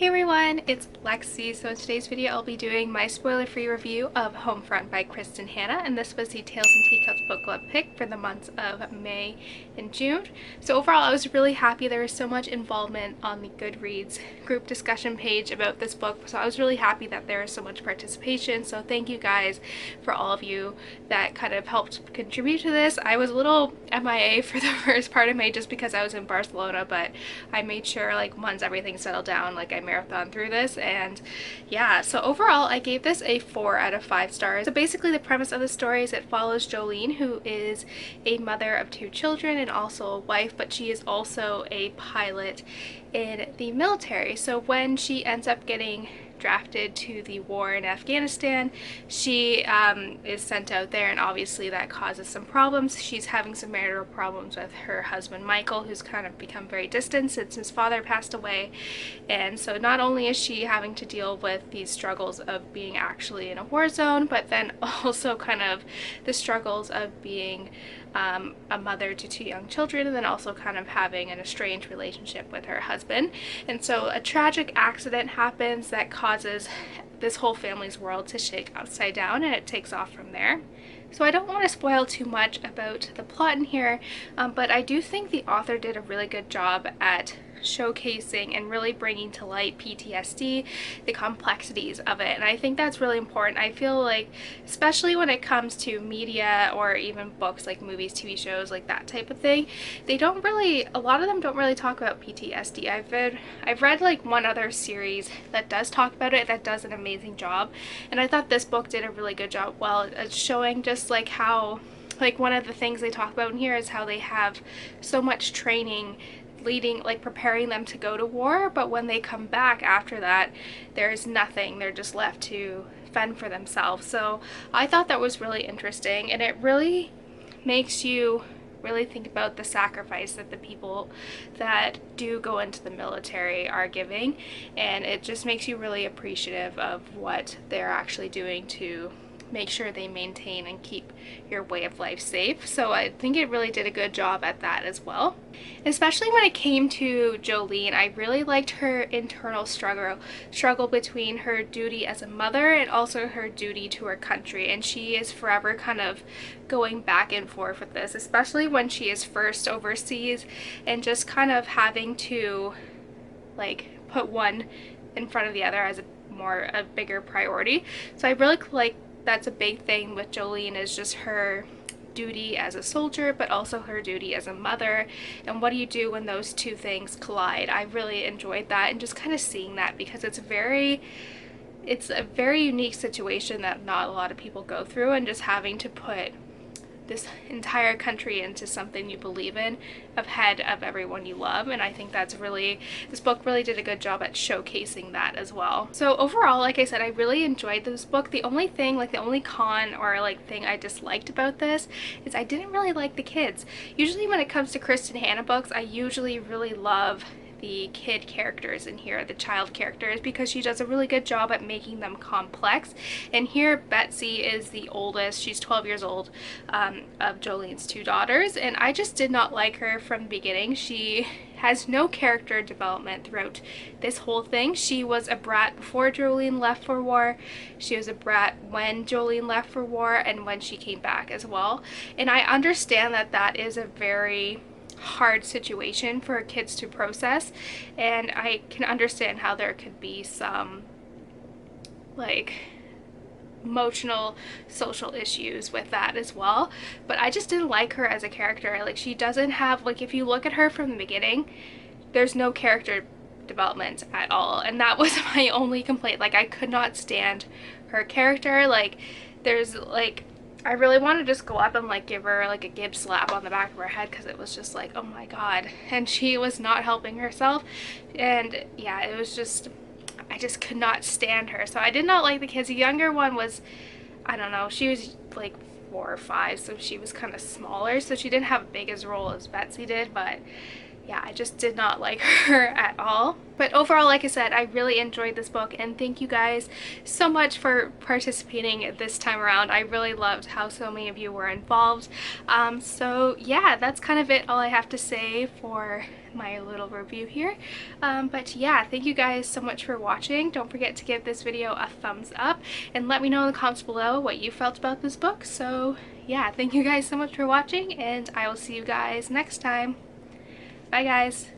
Hey everyone, it's Lexie. So in today's video I'll be doing my spoiler-free review of Homefront by Kristin Hannah, and this was the Tales and Teacups book club pick for the months of May and June. So overall I was really happy. There was so much involvement on the Goodreads group discussion page about this book, so I was really happy that there was so much participation. So thank you guys for all of you that kind of helped contribute to this. I was a little MIA for the first part of May just because I was in Barcelona, but I made sure like once everything settled down, like I marathon through this. And yeah, so overall I gave this a 4 out of 5 stars. So basically the premise of the story is it follows Jolene, who is a mother of 2 children and also a wife, but she is also a pilot in the military. So when she ends up getting drafted to the war in Afghanistan, she is sent out there, and obviously that causes some problems. She's having some marital problems with her husband Michael, who's kind of become very distant since his father passed away. And so not only is she having to deal with these struggles of being actually in a war zone, but then also kind of the struggles of being a mother to 2 young children, and then also kind of having an estranged relationship with her husband. And so a tragic accident happens that causes this whole family's world to shake upside down, and it takes off from there. So I don't want to spoil too much about the plot in here, but I do think the author did a really good job at showcasing and really bringing to light PTSD, the complexities of it, and I think that's really important. I feel like especially when it comes to media or even books like movies, TV shows, like that type of thing, they don't really, a lot of them don't really talk about PTSD. I've read like one other series that does talk about it that does an amazing job, and I thought this book did a really good job at showing just like how, like one of the things they talk about in here is how they have so much training preparing them to go to war, but when they come back after that, there's nothing. They're just left to fend for themselves. So I thought that was really interesting, and it really makes you really think about the sacrifice that the people that do go into the military are giving, and it just makes you really appreciative of what they're actually doing to make sure they maintain and keep your way of life safe. So I think it really did a good job at that as well. Especially when it came to Jolene, I really liked her internal struggle between her duty as a mother and also her duty to her country, and she is forever kind of going back and forth with this, especially when she is first overseas and just kind of having to like put one in front of the other as a bigger priority. So I really like that's a big thing with Jolene, is just her duty as a soldier but also her duty as a mother, and what do you do when those two things collide. I really enjoyed that, and just kind of seeing that, because it's a very unique situation that not a lot of people go through, and just having to put this entire country into something you believe in ahead of everyone you love. And I think that's really, this book really did a good job at showcasing that as well. So overall, like I said, I really enjoyed this book. The only thing, like the only con or like thing I disliked about this is I didn't really like the kids. Usually when it comes to Kristin Hannah books, I usually really love the kid characters in here, the child characters, because she does a really good job at making them complex. And here Betsy is the oldest, she's 12 years old, of Jolene's 2 daughters, and I just did not like her from the beginning. She has no character development throughout this whole thing. She was a brat before Jolene left for war, she was a brat when Jolene left for war, and when she came back as well. And I understand that that is a very hard situation for kids to process, and I can understand how there could be some like emotional social issues with that as well, but I just didn't like her as a character. Like, she doesn't have, like, if you look at her from the beginning, there's no character development at all, and that was my only complaint. Like, I could not stand her character. Like, there's like, I really want to just go up and like give her like a Gibbs slap on the back of her head, because it was just like, oh my god, and she was not helping herself. And yeah, it was just, I just could not stand her. So I did not like the kids. The younger one was, I don't know, she was like 4 or 5, so she was kind of smaller, so she didn't have as big a role as Betsy did, but yeah, I just did not like her at all. But overall, like I said, I really enjoyed this book, and thank you guys so much for participating this time around. I really loved how so many of you were involved. So yeah, that's kind of it, all I have to say for my little review here. But yeah, thank you guys so much for watching. Don't forget to give this video a thumbs up and let me know in the comments below what you felt about this book. So yeah, thank you guys so much for watching, and I will see you guys next time. Bye guys!